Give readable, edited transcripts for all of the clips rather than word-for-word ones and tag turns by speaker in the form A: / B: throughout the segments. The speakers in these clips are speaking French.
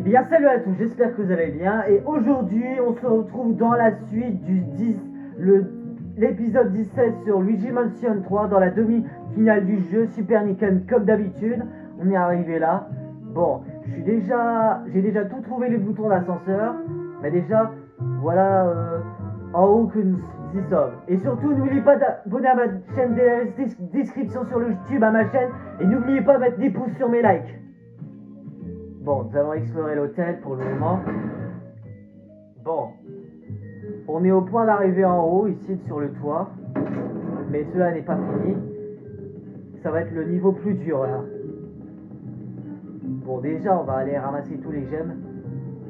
A: bien salut à tous, j'espère que vous allez bien et aujourd'hui on se retrouve dans la suite du l'épisode 17 sur Luigi Mansion 3 dans la demi-finale du jeu Super Nintendo comme d'habitude. On est arrivé là. Bon, j'ai déjà tout trouvé les boutons d'ascenseur, mais déjà voilà en haut que nous y sommes. Et surtout n'oubliez pas d'abonner à ma chaîne dès la description sur le YouTube à ma chaîne et n'oubliez pas de mettre des pouces sur mes likes. Bon, nous allons explorer l'hôtel pour le moment. Bon, on est au point d'arriver en haut, ici sur le toit. Mais cela n'est pas fini. Ça va être le niveau plus dur là. Bon, déjà, on va aller ramasser tous les gemmes.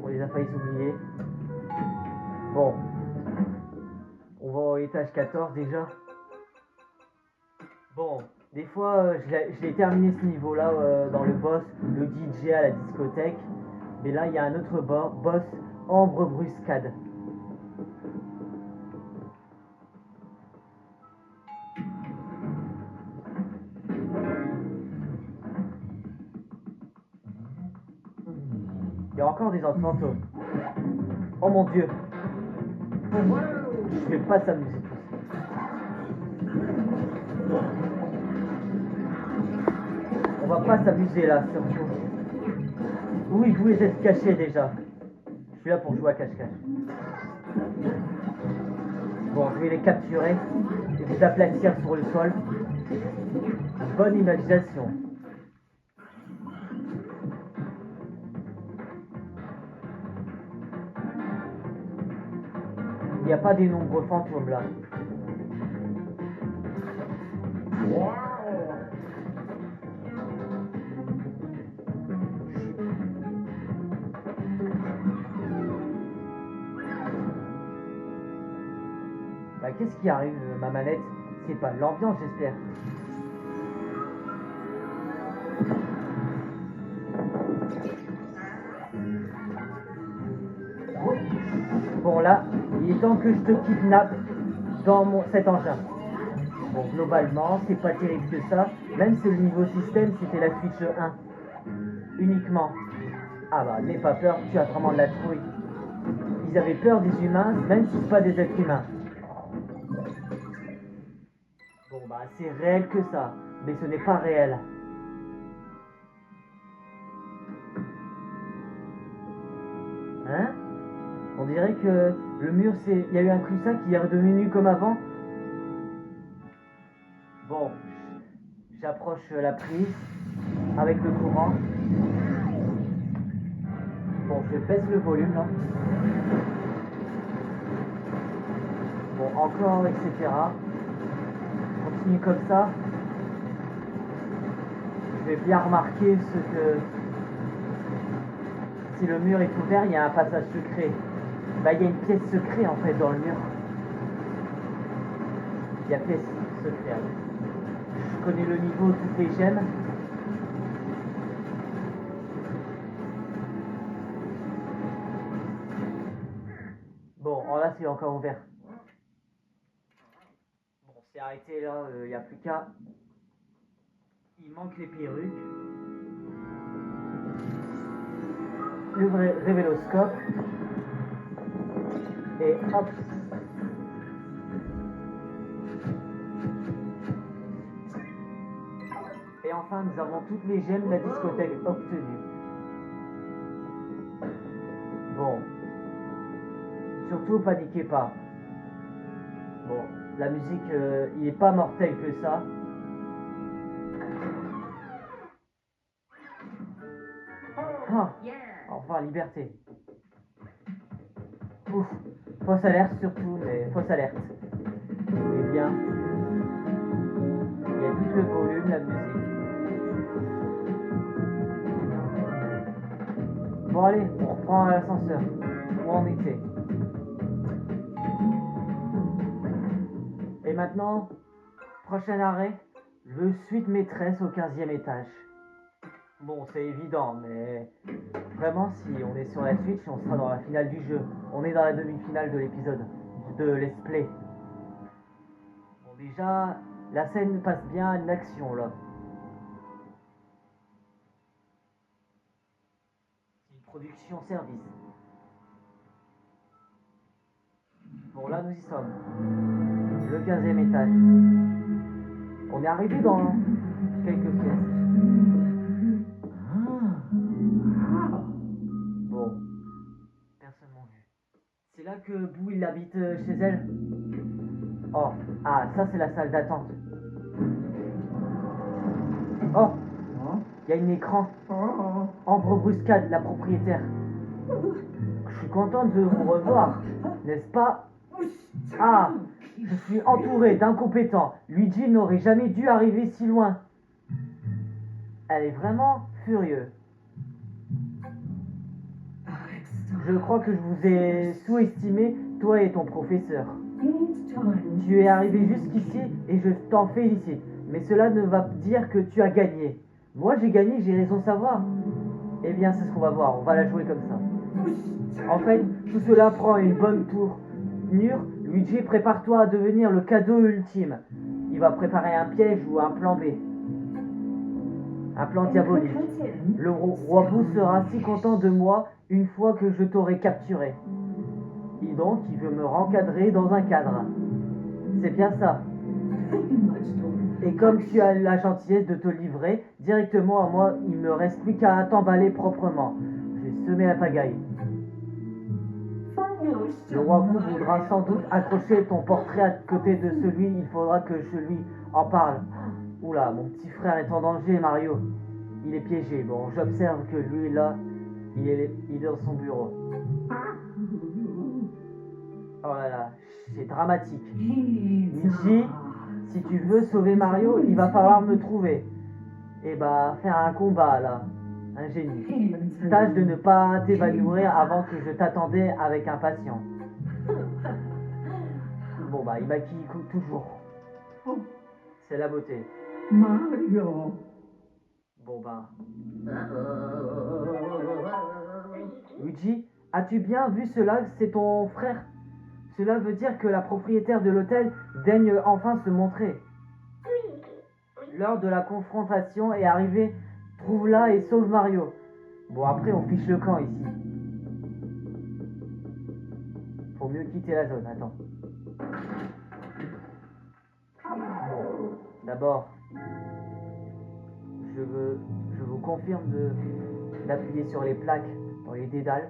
A: On les a failli oublier. Bon, on va au étage 14 déjà. Bon, des fois, je l'ai terminé ce niveau-là dans le boss, le DJ à la discothèque. Mais là, il y a un autre boss, Ambre Bruscade. Il y a encore des autres fantômes. Oh mon dieu. Je vais pas s'amuser tous. On va pas s'amuser là, surtout. Oui, vous les êtes cachés déjà. Je suis là pour jouer à cache-cache. Bon, je vais les capturer et les aplatir sur le sol. Bonne imagination. Il n'y a pas des nombreux fantômes là. Bah, qu'est-ce qui arrive, ma manette? C'est pas l'ambiance, j'espère. Bon là, il est temps que je te kidnappe dans cet engin. Bon, globalement, c'est pas terrible que ça. Même si le niveau système, c'était la Switch 1. Uniquement. Ah bah, n'aie pas peur, tu as vraiment de la trouille. Ils avaient peur des humains, même si c'est pas des êtres humains. Bon bah, c'est réel que ça, mais ce n'est pas réel. Hein? On dirait que le mur, il y a eu un cul-de-sac qui est redevenu comme avant. Bon, j'approche la prise avec le courant. Bon, je baisse le volume là. Bon, encore, etc. Continue comme ça. Je vais bien remarquer ce que... Si le mur est ouvert, il y a un passage secret. Bah, il y a une pièce secrète en fait dans le mur. Il y a pièce secrète. Je connais le niveau, toutes les gemmes. Bon, oh là c'est encore ouvert. Bon, c'est arrêté là, il n'y a plus qu'à. Il manque les perruques. Le révéloscope. Et hop. Et enfin, nous avons toutes les gemmes de la discothèque obtenues. Bon. Surtout, paniquez pas. Bon, la musique, il n'est pas mortel que ça. Ah, enfin, liberté. Ouf, fausse alerte surtout, mais fausse alerte. Eh bien, il y a tout le volume, la musique. Bon allez, on reprend à l'ascenseur. Où on était. Et maintenant, prochain arrêt, le suite maîtresse au 15e étage. Bon, c'est évident, mais vraiment, si on est sur la Switch, on sera dans la finale du jeu. On est dans la demi-finale de l'épisode, de Let's Play. Bon, déjà, la scène passe bien à une action, là. C'est une Production service. Bon, là, nous y sommes. Le 15e étage. On est arrivé dans quelques pièces. Bon, personne m'a vu. C'est là que Boo, il habite chez elle. Oh, ah, ça c'est la salle d'attente. Oh, il y a un écran. Ambre Bruscade, la propriétaire. Je suis contente de vous revoir, n'est-ce pas? Ah, je suis entouré d'incompétents. Luigi n'aurait jamais dû arriver si loin. Elle est vraiment furieuse. Je crois que je vous ai sous-estimé, toi et ton professeur. Tu es arrivé jusqu'ici et je t'en félicite. Mais cela ne va dire que tu as gagné. Moi j'ai gagné, j'ai raison de savoir. Eh bien c'est ce qu'on va voir, on va la jouer comme ça. En fait, tout cela prend une bonne tournure. Luigi, prépare-toi à devenir le cadeau ultime. Il va préparer un piège ou un plan B. Un plan diabolique. Le roi Boo sera si content de moi une fois que je t'aurai capturé. Et donc, il veut me rencadrer dans un cadre. C'est bien ça. Et comme tu as la gentillesse de te livrer directement à moi, il me reste plus qu'à t'emballer proprement. J'ai semé la pagaille. Le roi Boo voudra sans doute accrocher ton portrait à côté de celui, il faudra que je lui en parle. Oula, mon petit frère est en danger, Mario. Il est piégé. Bon, j'observe que lui, là, il est dans son bureau. Oh là là, c'est dramatique. Luigi, si tu veux sauver Mario, il va falloir me trouver. Et bah, faire un combat, là. Un génie. Tâche de ne pas t'évanouir avant que je t'attendais avec impatience. Bon bah, il maquille toujours. C'est la beauté.
B: Mario.
A: Bon bah. Luigi, as-tu bien vu cela? C'est ton frère. Cela veut dire que la propriétaire de l'hôtel daigne enfin se montrer. L'heure de la confrontation est arrivée. Trouve-la et sauve Mario. Bon, après, on fiche le camp ici. Faut mieux quitter la zone, attends. D'abord, je vous confirme d'appuyer sur les plaques dans les dédales.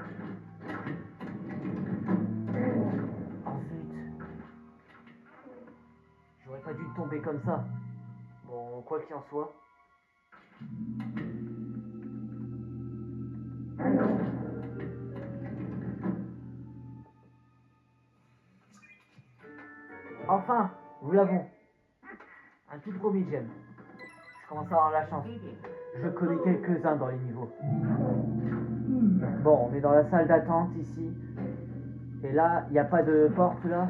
A: Ensuite, j'aurais pas dû tomber comme ça. Bon, quoi qu'il en soit. Enfin, nous l'avons. Un tout premier gemme. Je commence à avoir la chance. Je connais quelques-uns dans les niveaux. Bon, on est dans la salle d'attente ici. Et là, il n'y a pas de porte là.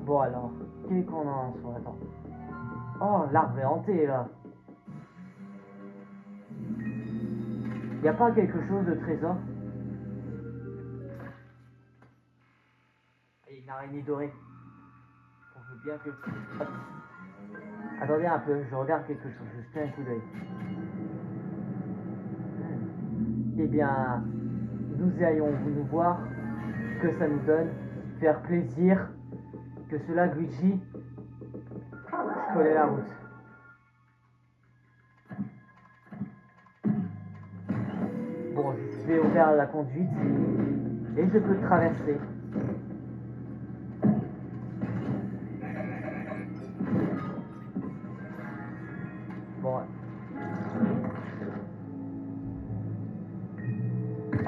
A: Bon alors, qu'est-ce qu'on en soit? Attends. Oh, l'arbre est hanté là. Y a pas quelque chose de trésor? Et une araignée dorée. On veut bien que... Hop. Attendez un peu, je regarde quelque chose, je jette un coup d'œil. Eh bien, nous ayons voulu voir ce que ça nous donne, faire plaisir, que cela, Luigi, je connais la route. Bon, je vais ouvrir la conduite et je peux traverser. Bon.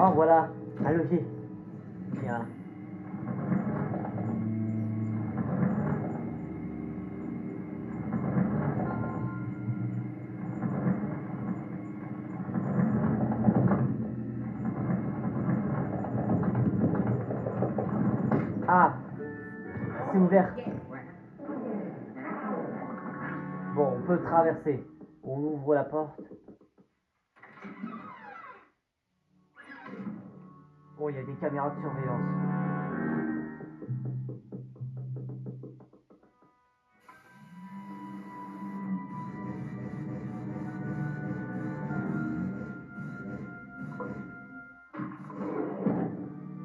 A: Oh voilà, un levier. Bien. Ah, c'est ouvert. Bon, on peut traverser. On ouvre la porte. Bon, il y a des caméras de surveillance.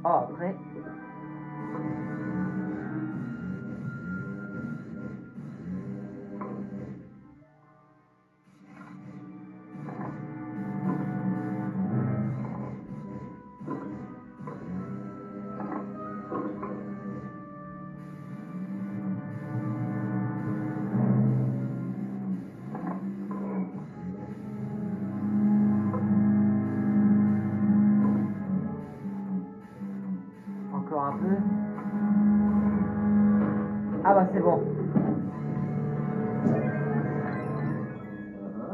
A: Ah, après. Encore un peu. Ah bah c'est bon.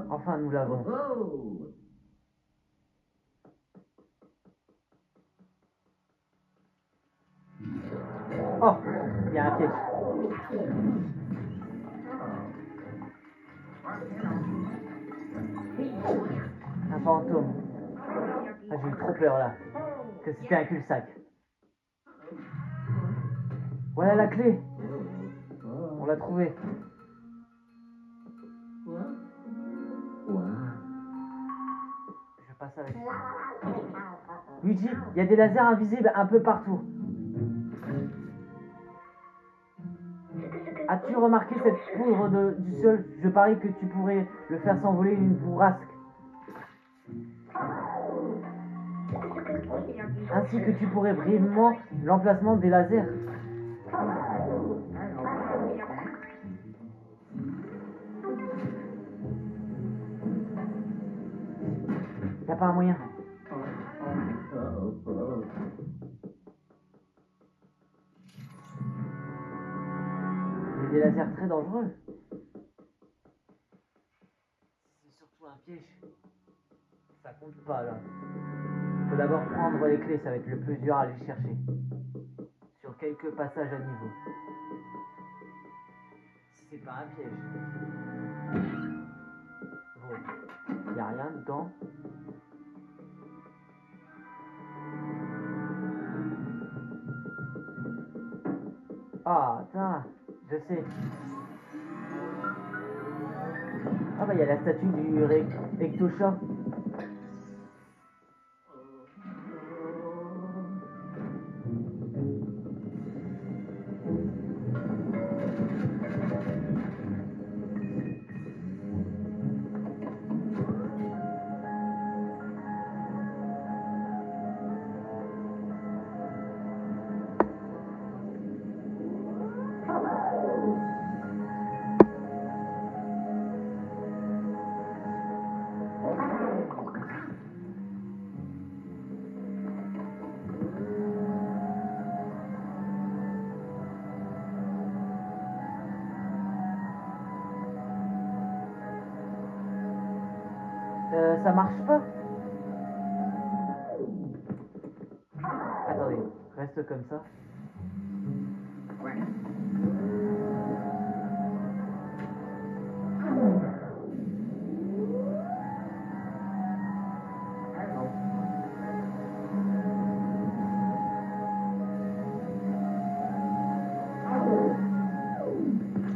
A: Enfin, nous l'avons.
B: Oh!
A: Oh, il y a un piège. Un fantôme. Ah, j'ai eu trop peur là. Que c'était un cul-de-sac. Voilà la clé. On l'a trouvée. Je passe avec. Luigi, il y a des lasers invisibles un peu partout. As-tu remarqué cette poudre du sol? Je parie que tu pourrais le faire s'envoler une bourrasque. Ainsi que tu pourrais brièvement l'emplacement des lasers. Y'a pas un moyen. Il y a des lasers très dangereux. C'est surtout un piège. Ça compte pas là. Faut d'abord prendre les clés, ça va être le plus dur à aller chercher. Sur quelques passages à niveau. Si c'est pas un piège. Bon, y a rien dedans. Ah, attends, je sais. Ah bah il y a la statue du Rectochat. Ça marche pas. Attendez, reste comme ça.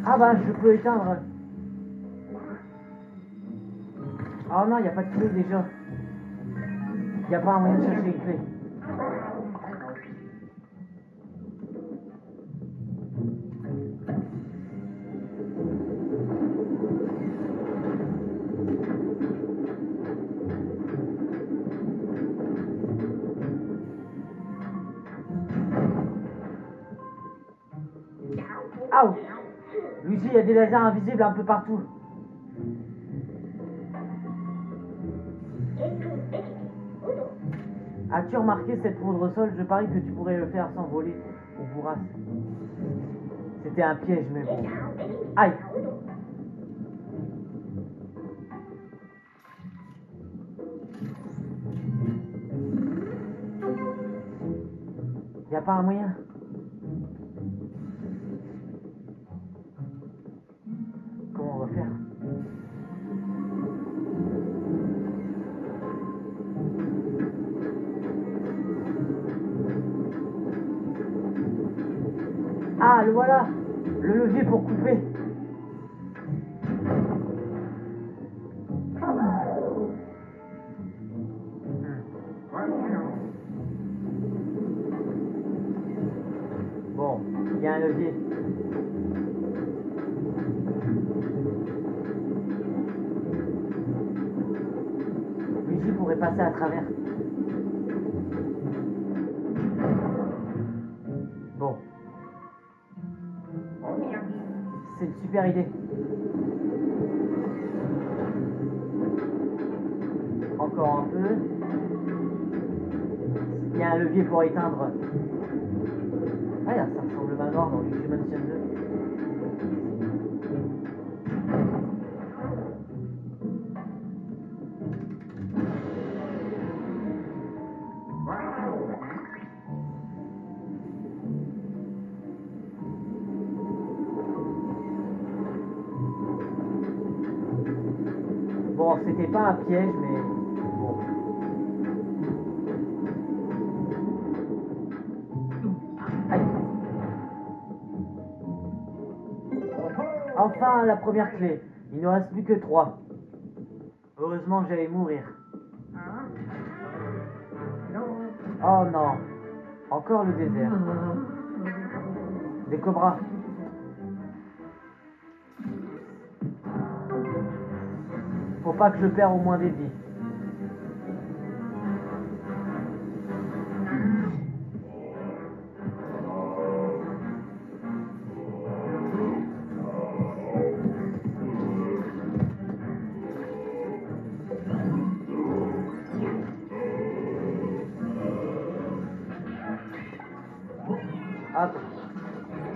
A: Ah bah je peux éteindre. Ah non, il n'y a pas de clé déjà. Il n'y a pas un moyen de chercher une clé. Ah, Luigi, il y a des lasers invisibles un peu partout. As-tu remarqué cette poudre au sol? Je parie que tu pourrais le faire s'envoler au bourrasque. C'était un piège, mais bon. Aïe! Y a pas un moyen? Comment on va faire? Ah, le voilà. Le levier pour couper. Bon, il y a un levier. Luigi pourrait passer à travers. Bon. C'est une super idée. Encore un peu. Il y a un levier pour éteindre. Ah, ça ressemble au manoir dans Luigi Mansion 2. Bon, c'était pas un piège, mais bon. Aïe. Enfin, la première clé. Il ne reste plus que 3. Heureusement que j'allais mourir. Oh non. Encore le désert. Des cobras. Faut pas que je perde au moins des vies. Hop.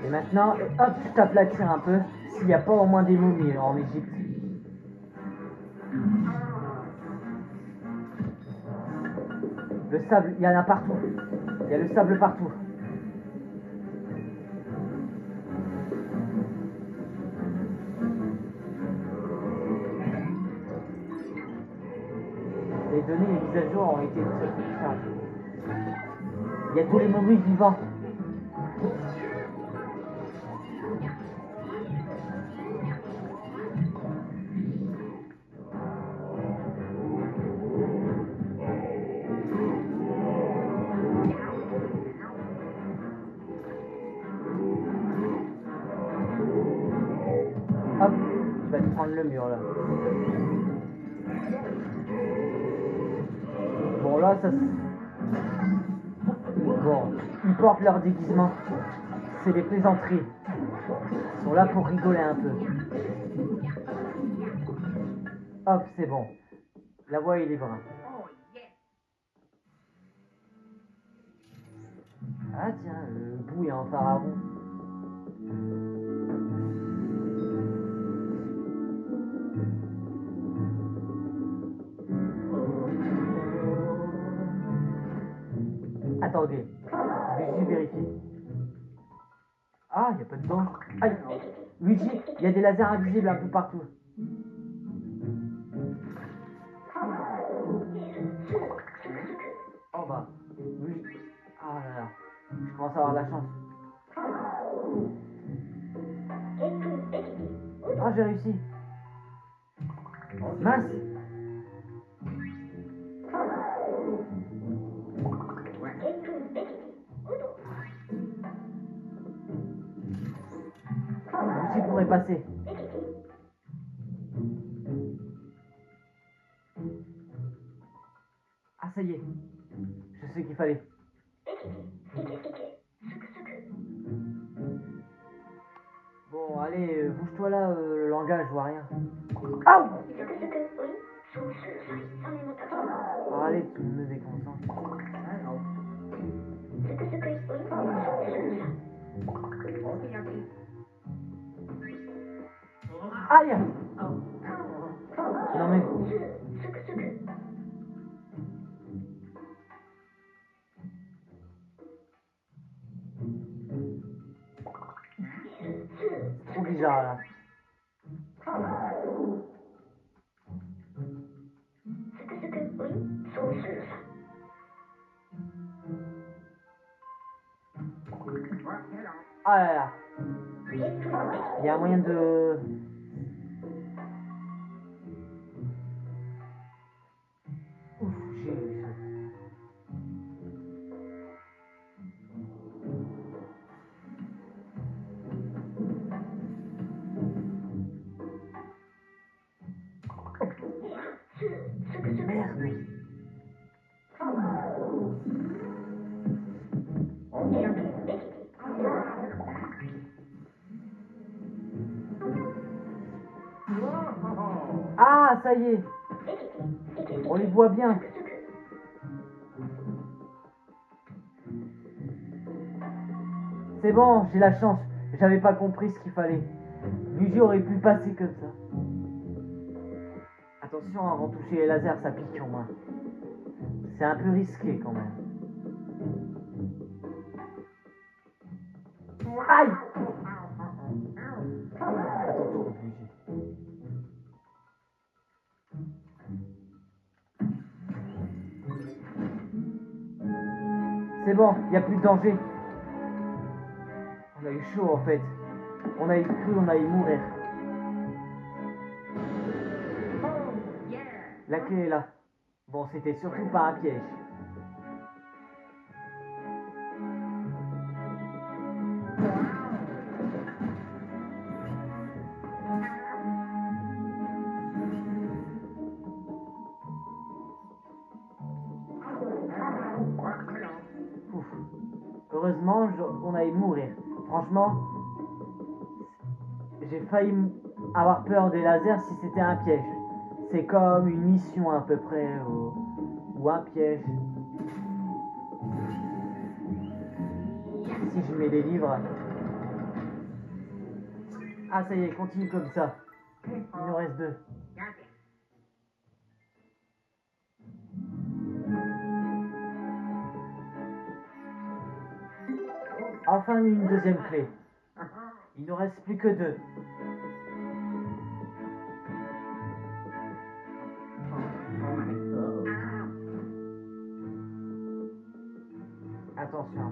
A: Et maintenant, hop, je t'aplatir un peu. S'il n'y a pas au moins des momies en Égypte. Le sable, il y en a partout. Il y a le sable partout. Les données, les mises à jour ont été chargées. Il y a tous les momies vivants. Hop, je vais te prendre le mur là. Bon là, ça... Bon, ils portent leur déguisement. C'est des plaisanteries. Ils sont là pour rigoler un peu. Hop, c'est bon. La voie est libre. Ah tiens, le bout est en pharaon. Attendez, Luigi vérifie. Ah, il n'y a pas de dents. Aïe, Luigi, il y a des lasers invisibles un peu partout. Oh bah, Luigi. Ah là là, je commence à avoir de la chance. Ah, j'ai réussi. Mince. Luigi pourrait passer. Ah, ça y est. Je sais ce qu'il fallait. Bon, allez, bouge-toi là, le langage, je vois rien. Ah! Oh, allez, tu me déconcentres. Aïe! Non mais... C'est trop bizarre là. Ah là là. Il y a un moyen de... Ouf, j'ai... Merde. Ah, ça y est. On les voit bien. C'est bon, j'ai la chance. J'avais pas compris ce qu'il fallait. Luigi aurait pu passer comme ça. Attention, avant de toucher les lasers, ça pique en main. C'est un peu risqué quand même. Aïe! Attends, tourne, Luigi. C'est bon, il n'y a plus de danger. On a eu chaud en fait. On a eu cru, on a eu mourir. La clé est là. Bon, c'était surtout pas un piège. Ouf. Heureusement, on a eu mourir. Franchement, j'ai failli avoir peur des lasers si c'était un piège. C'est comme une mission à peu près, ou un piège. Si je mets des livres... Ah ça y est, continue comme ça. Il nous reste 2. Enfin une deuxième clé. Il nous reste plus que 2. Attention.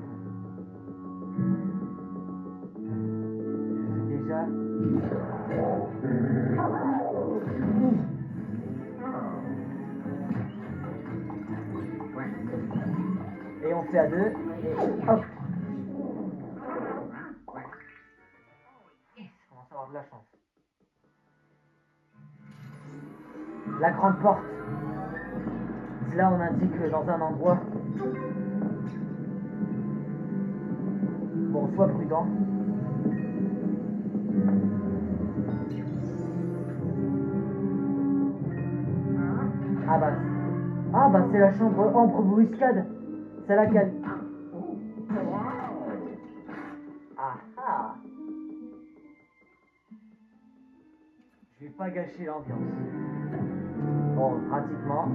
A: Je sais déjà. Et on fait à 2. Et hop. Yes, on commence à avoir de la chance. La grande porte. Là on indique dans un endroit. Bon, sois prudent. Ah bah c'est la chambre ambre bruscade. C'est laquelle? Ah ah. Je vais pas gâcher l'ambiance. Bon, pratiquement,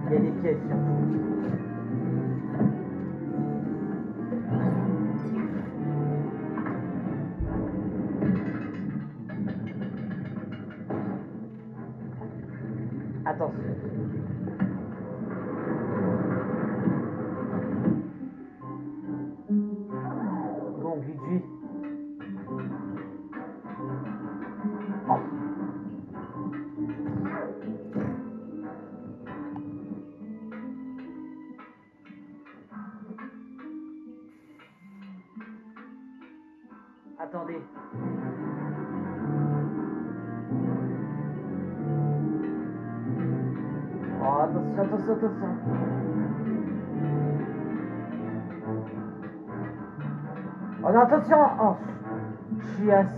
A: il y a des pièces surtout. Attention. Bon, Luigi. Oh. Attendez. Oh, attention. Oh non, attention. Oh, chiasse.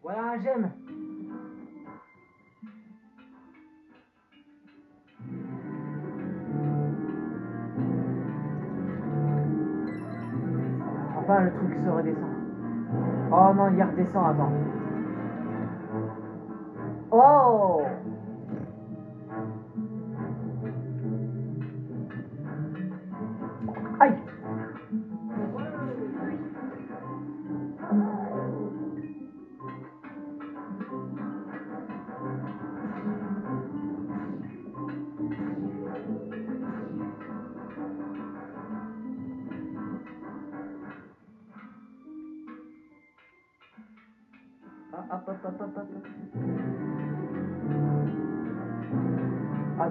A: Voilà un gemme. Enfin, le truc se redescend. Oh non, il redescend, attends. Oh! Aïe! Ah, hop, hop, hop, hop, hop. Ah.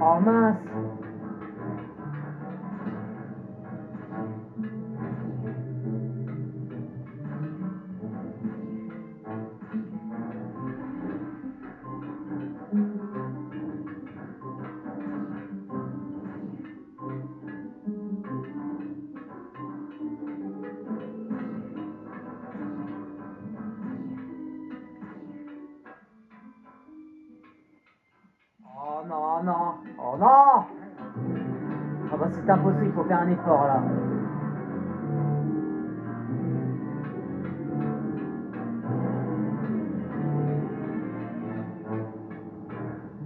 A: Oh mince! Oh non, non! Oh non! Ah bah c'est impossible, il faut faire un effort là.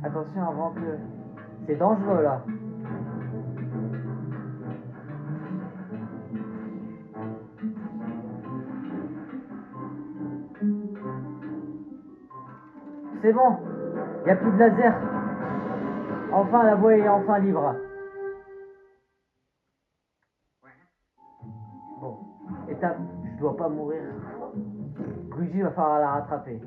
A: Attention avant que... C'est dangereux là. C'est bon, il n'y a plus de laser. Enfin, la voie est enfin libre. Bon, étape, je dois pas mourir. Luigi va falloir la rattraper.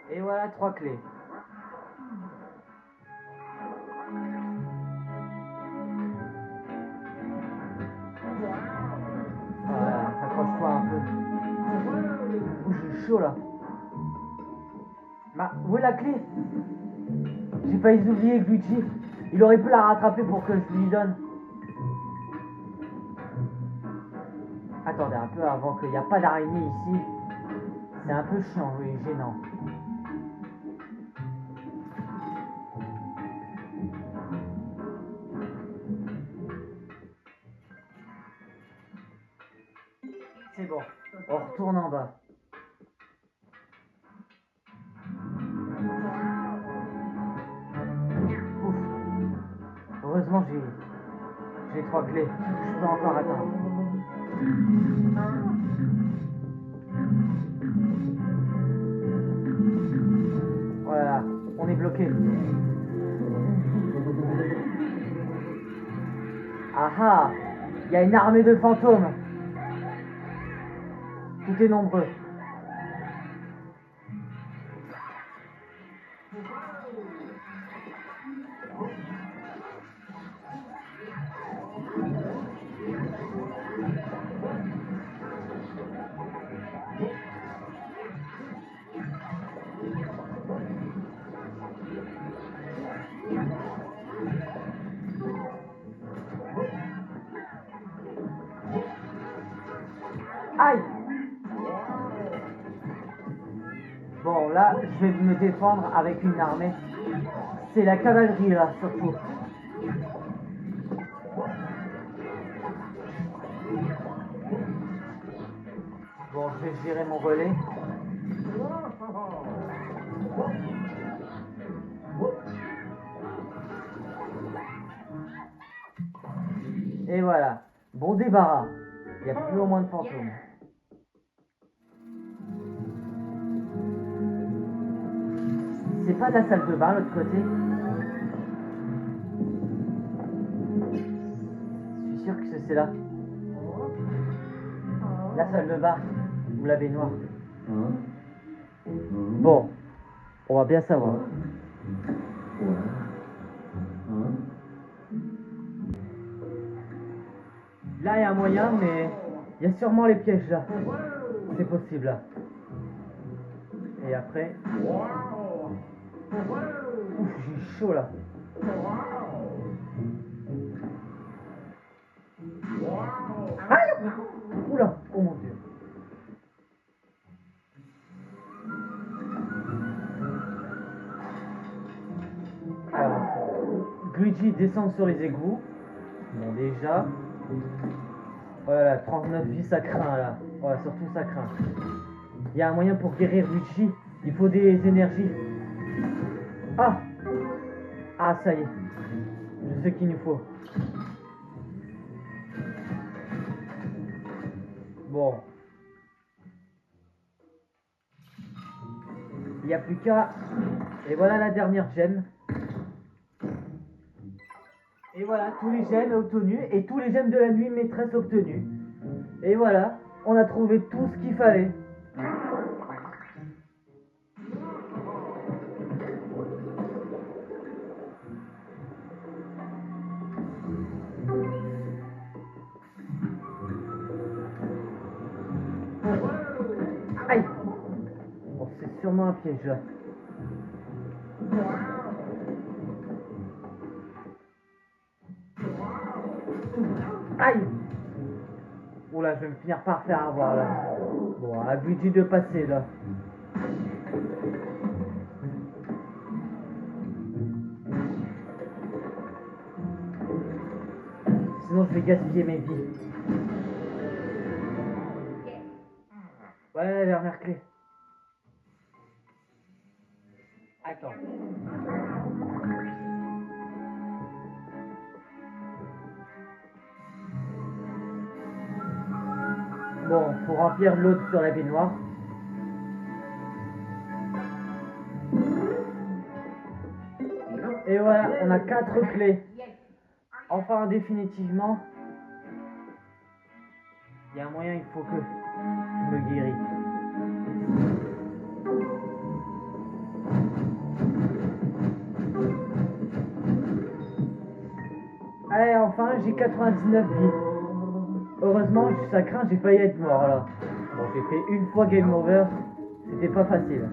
A: Et voilà 3 clés. Voilà, accroche-toi un peu. Ouh, j'ai chaud là. Bah, où est la clé? J'ai failli oublier Luigi. Il aurait pu la rattraper pour que je lui donne. Attendez un peu avant qu'il n'y a pas d'araignée ici. C'est un peu chiant, oui, gênant. C'est bon, on retourne en bas. Ouf. Heureusement j'ai 3 clés. Je peux encore attendre. Voilà, on est bloqué. Ah ah, il y a une armée de fantômes. Tout est nombreux. Aïe! Bon, là, je vais me défendre avec une armée. C'est la cavalerie, là, surtout. Bon, je vais gérer mon relais. Et voilà. Bon débarras. Il n'y a plus au moins de fantômes. C'est pas la salle de bain, l'autre côté? Je suis sûr que c'est là. La salle de bain. Ou la baignoire. Bon. On va bien savoir. Là, il y a un moyen, mais il y a sûrement les pièges là. C'est possible là. Et après... Ouf, j'ai chaud là. Aïe! Oula, oh mon dieu. Luigi descend sur les égouts. Bon, déjà. Voilà, 39 vies, ça craint là. Voilà, surtout ça craint. Il y a un moyen pour guérir Luigi. Il faut des énergies. Ah! Ah, ça y est. Je sais qu'il nous faut. Bon. Il n'y a plus qu'à... Et voilà la dernière gemme. Et voilà, tous les gemmes obtenus. Et tous les gemmes de la nuit maîtresse obtenus. Et voilà, on a trouvé tout ce qu'il fallait. Aïe! Bon, c'est sûrement un piège là. Aïe! Oula, je vais me finir par faire avoir là. Bon, à budget de passer là. Sinon, je vais gaspiller mes vies. Ouais, dernière clé. Attends. Bon, faut remplir l'autre sur la baignoire. Et voilà, on a 4 clés. Enfin, définitivement, il y a un moyen, il faut que je me guérisse. Allez, enfin, j'ai 99 vies. Heureusement, ça craint, j'ai failli être mort là. Bon, j'ai fait une fois game over, c'était pas facile.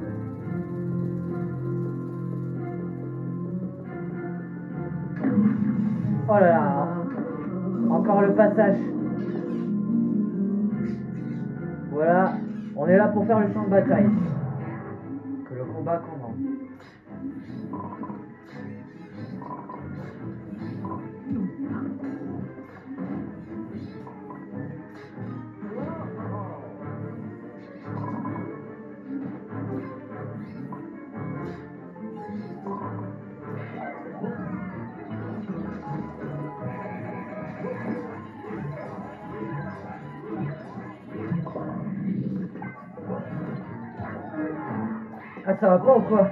A: Oh là là, encore le passage. Voilà, on est là pour faire le champ de bataille. Que le combat commence. Ah, ça va pas ou quoi?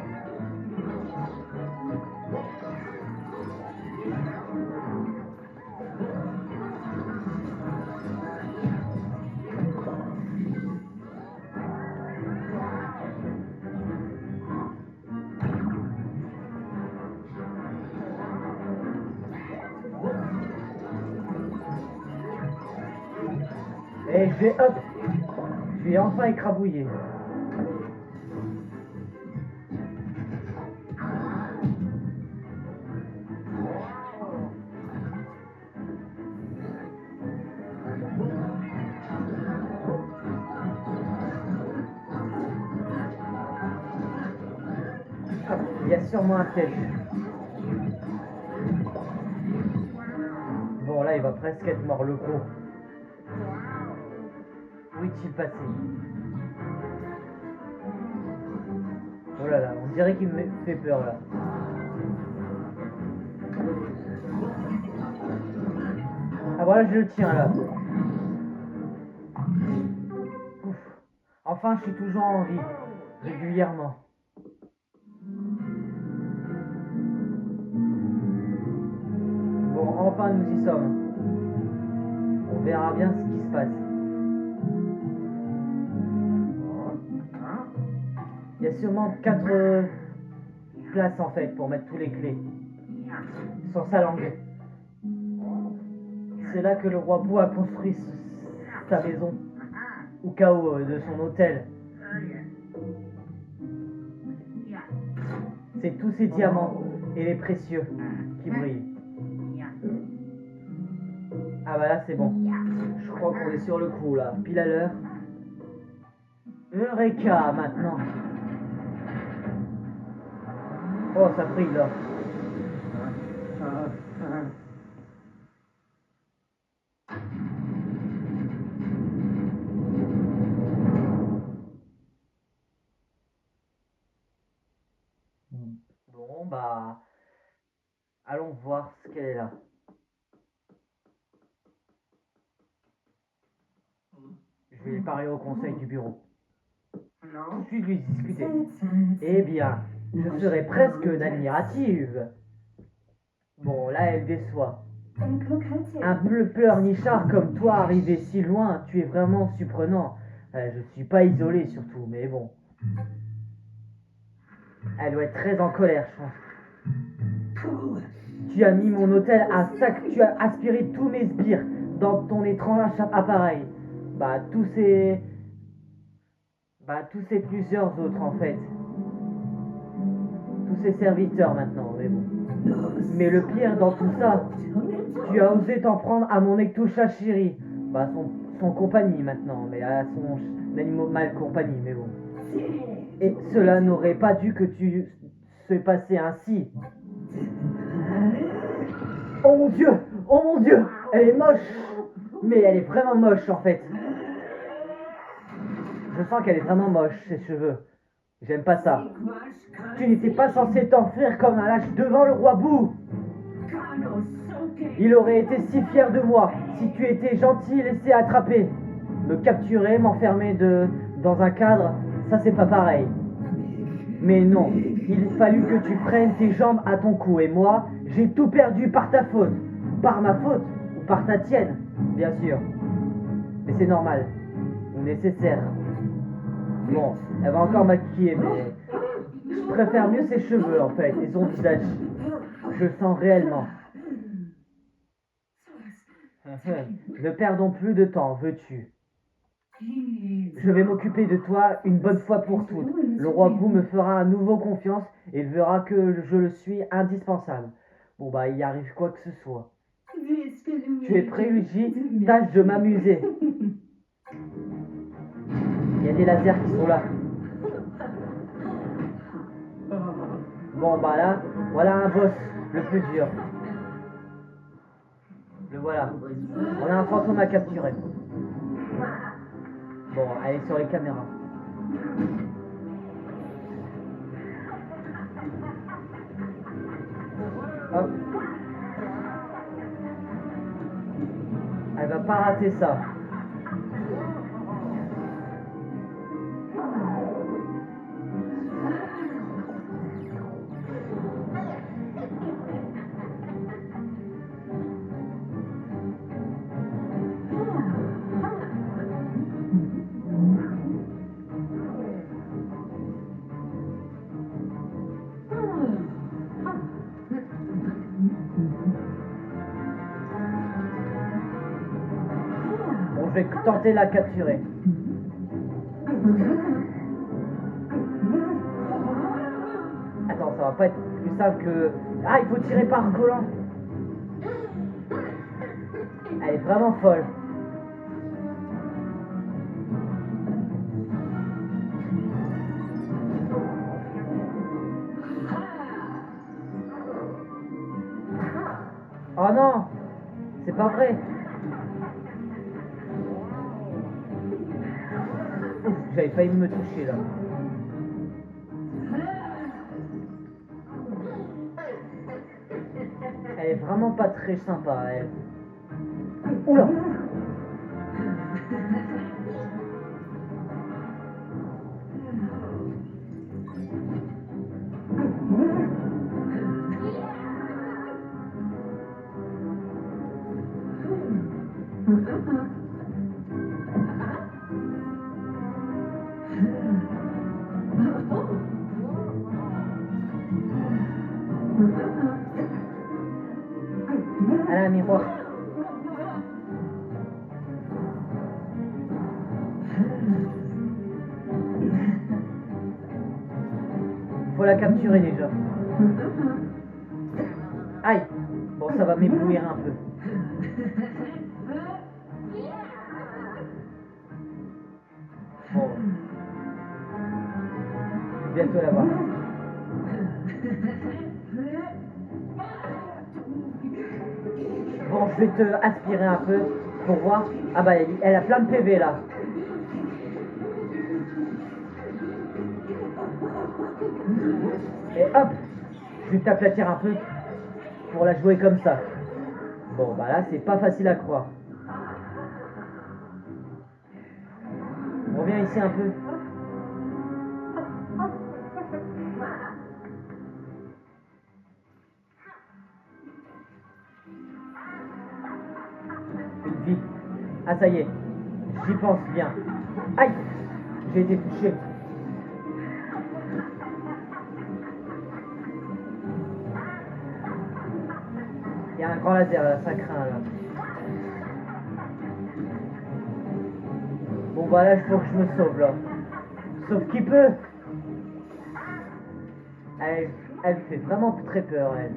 A: Et je vais hop, je vais enfin écrabouiller. Il y a sûrement un piège. Bon là il va presque être mort le coup. Où est-il passé? Oh là là, on dirait qu'il me fait peur là. Ah voilà, je le tiens là. Ouf. Enfin, je suis toujours en vie, régulièrement. Bon, enfin nous y sommes. On verra bien ce qui se passe. Il y a sûrement 4 places en fait pour mettre tous les clés. Sur sa langue. C'est là que le roi Bou a construit sa maison. Ou Kao de son hôtel. C'est tous ces diamants et les précieux qui brillent. Ah bah là c'est bon. Je crois qu'on est sur le coup là. Pile à l'heure. Eureka maintenant. Oh ça brille là. Bon, bah, allons voir ce qu'elle est là. Je vais lui parler au conseil du bureau. Puis lui discuter. Eh bien, je serais presque admirative. Bon, là, elle déçoit. Un pleurnichard comme toi arrivé si loin, tu es vraiment surprenant. Je suis pas isolé surtout, mais bon. Elle doit être très en colère, je pense. Tu as mis mon hôtel à sac, tu as aspiré tous mes sbires dans ton étrange appareil. Bah, tous ces plusieurs autres en fait. Tous ces serviteurs maintenant, mais bon. Mais le pire dans tout ça, tu as osé t'en prendre à mon Ektusha Shiri. Bah, son compagnie maintenant, mais à son animal compagnie, mais bon. Et cela n'aurait pas dû que tu se passer ainsi. Oh mon dieu! Oh mon dieu! Elle est moche! Mais elle est vraiment moche en fait. Je sens qu'elle est vraiment moche, ses cheveux. J'aime pas ça. Tu n'étais pas censé t'enfuir comme un lâche devant le roi Bou. Il aurait été si fier de moi si tu étais gentil et laissé attraper. Me capturer, m'enfermer dans un cadre, ça c'est pas pareil. Mais non, il fallut que tu prennes tes jambes à ton cou et moi, j'ai tout perdu par ta faute. Par ma faute ou par ta tienne, bien sûr. Mais c'est normal, ou nécessaire. Bon, elle va encore maquiller, mais je préfère mieux ses cheveux en fait et son visage. Je le sens réellement. Ne perdons plus de temps, veux-tu? Je vais m'occuper de toi une bonne fois pour toutes. Le roi Bou me fera à nouveau confiance et il verra que je le suis indispensable. Bon bah il y arrive quoi que ce soit. Tu es prêt, Luigi? Tâche de m'amuser. Il y a des lasers qui sont là. Bon bah là, voilà un boss, le plus dur. Le voilà. On a un fantôme à capturer. Bon, elle est sur les caméras. Hop. Elle va pas rater ça. Bon, je vais tenter de la capturer. Attends, ça va pas être plus simple que... Ah, il faut tirer par collant. Elle est vraiment folle. Oh non, c'est pas vrai. Ouf, j'avais failli me toucher là. Elle est vraiment pas très sympa, elle. Oula! Elle a un miroir. Faut la capturer déjà. Aïe! Bon, ça va m'éblouir un peu. Bon. Bientôt la voir. je vais te aspirer un peu pour voir. Ah bah elle a plein de PV là. Et hop, je vais t'aplatir un peu pour la jouer comme ça. Bon bah là c'est pas facile à croire. On revient ici un peu. Une vie. Ah ça y est, j'y pense bien. Aïe, j'ai été touché. Il y a un grand laser là, ça craint là. Bon bah là il faut que je me sauve là. Sauf qui peut. Elle fait vraiment très peur elle.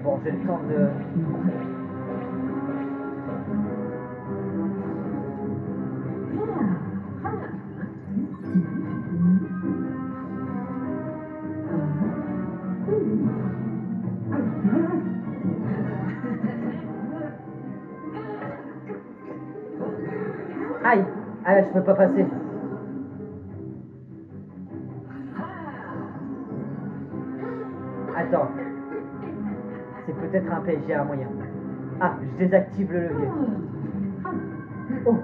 A: Bon j'ai le temps de... Aïe! Ah là, je peux pas passer. Attends. C'est peut-être un PSG à moyen. Ah, je désactive le levier. Oh!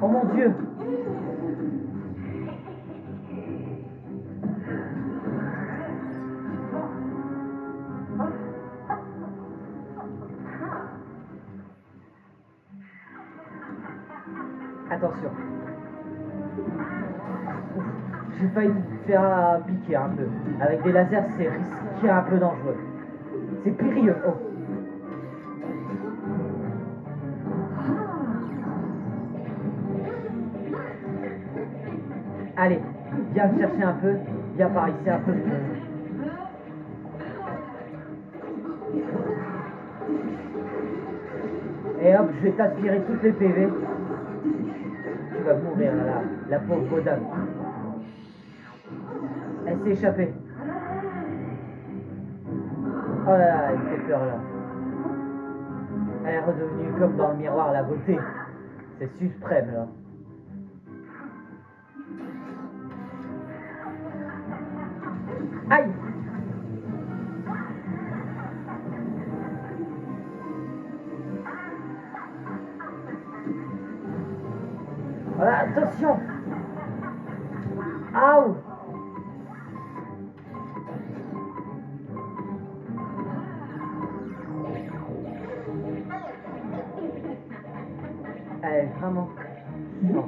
A: Oh mon Dieu! Attention. J'ai failli me faire piquer un peu. Avec des lasers, c'est risqué, un peu dangereux. C'est périlleux. Oh. Allez, viens me chercher un peu. Viens par ici un peu. Et hop, je vais t'aspirer toutes les PV. Tu vas mourir là, la pauvre dame. Elle s'est échappée. Oh là là, elle me fait peur là. Elle est redevenue comme dans le miroir la beauté. C'est suprême là. Aïe! Voilà, attention! Aouh! Elle est vraiment... Non.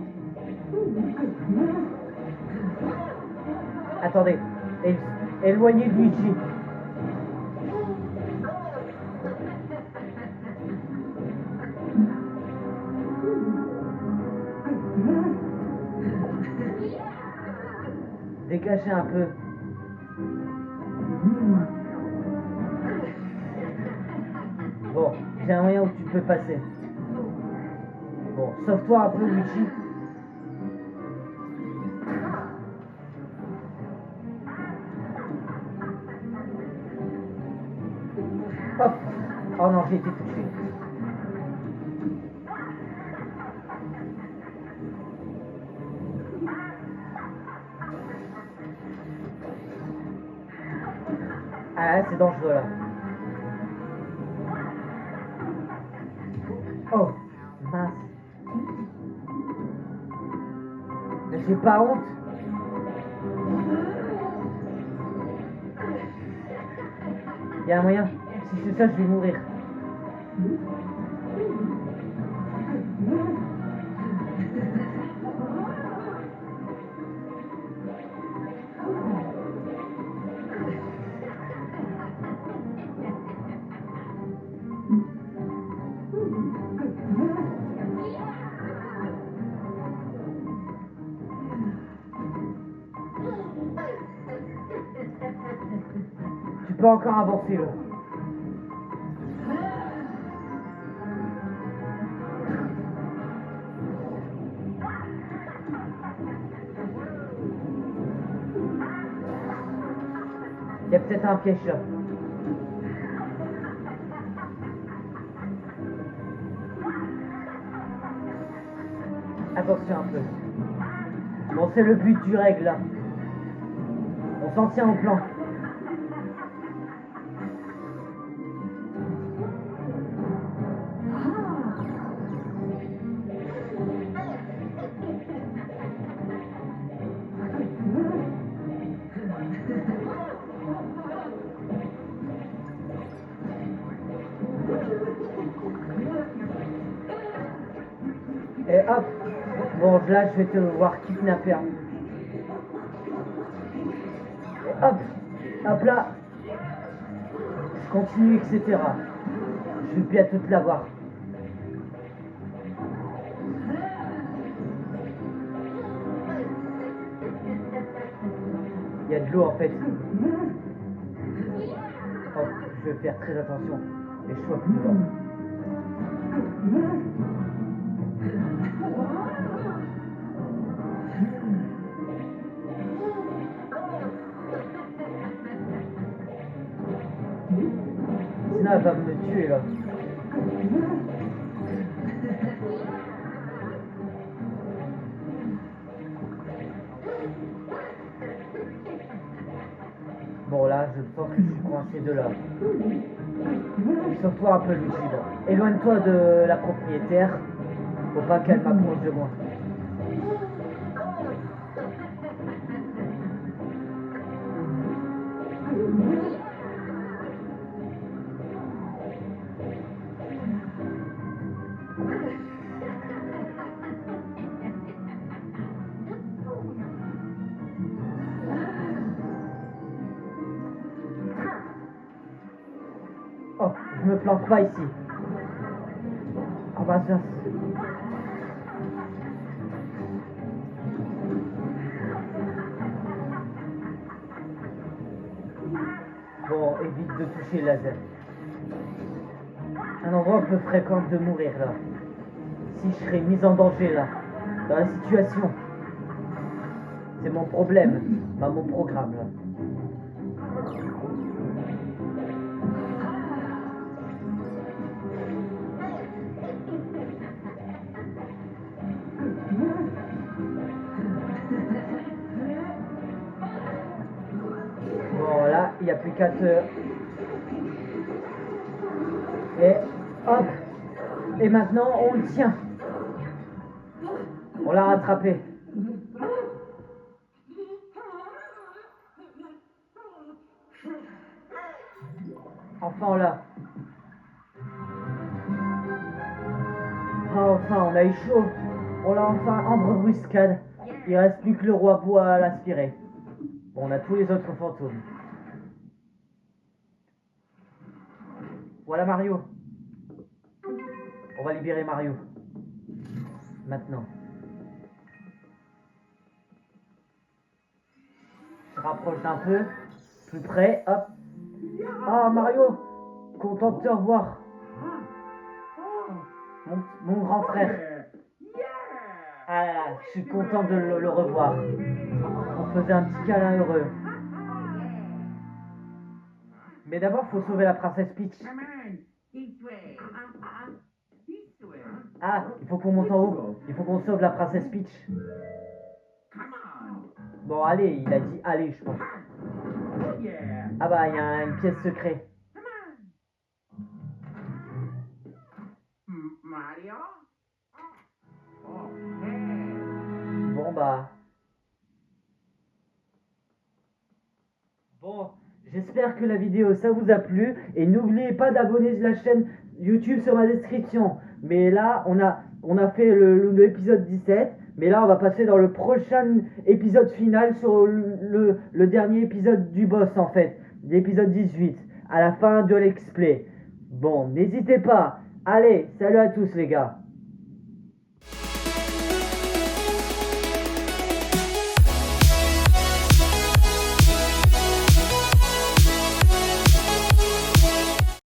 A: Attendez. Éloignez Luigi. Dégagez un peu. Bon, j'ai un moyen où tu peux passer. Bon, sauve-toi un peu, Luigi. Hop. Oh non, j'ai été touché. Ah, c'est dangereux là. Oh, mince. J'ai pas honte. Il y a un moyen. Si c'est ça, je vais mourir. peux encore avancer là. Il y a peut-être un piège là. Attention un peu. Bon, c'est le but du règle là. On s'en tient au plan. Et hop. Bon, là, je vais te voir kidnapper. Et hop. Hop là. Je continue, etc. Je vais bientôt te l'avoir. Il y a de l'eau en fait. Oh, je vais faire très attention. Et je sois plus loin. Sinon elle va me tuer là. Bon là, je sens que je suis coincé de là. Sauve-toi un peu, Lucide. Éloigne-toi de la propriétaire. Faut pas qu'elle m'approche de moi. Oh, je me plante pas ici. Oh bah ça. Bon, évite de toucher le laser. Un endroit peu fréquent de mourir là. Si je serais mise en danger là, dans la situation. C'est mon problème, pas mon programme là. Bon là, il n'y a plus qu'à te... Et hop. Et maintenant, on le tient. On l'a rattrapé. Enfin là. Ah, enfin, on a eu chaud. On l'a enfin embruscade. Il reste plus que le roi bois à l'aspirer. Bon, on a tous les autres fantômes. Voilà Mario. On va libérer Mario. Maintenant. Je rapproche d'un peu. Plus près. Hop. Ah Mario. Content de te revoir. Mon grand frère. Ah, je suis content de le revoir. On faisait un petit câlin heureux. Mais d'abord, faut sauver la princesse Peach. Ah, il faut qu'on monte en haut. Il faut qu'on sauve la princesse Peach. Bon, allez, il a dit allez, je pense. Ah bah, il y a une pièce secrète. Bon bah. Bon, j'espère que la vidéo ça vous a plu et n'oubliez pas d'abonner la chaîne YouTube sur ma description. Mais là, on a fait l'épisode 17, mais là on va passer dans le prochain épisode final sur le dernier épisode du boss en fait, l'épisode 18, à la fin de l'explay. Bon, n'hésitez pas. Allez, salut à tous les gars.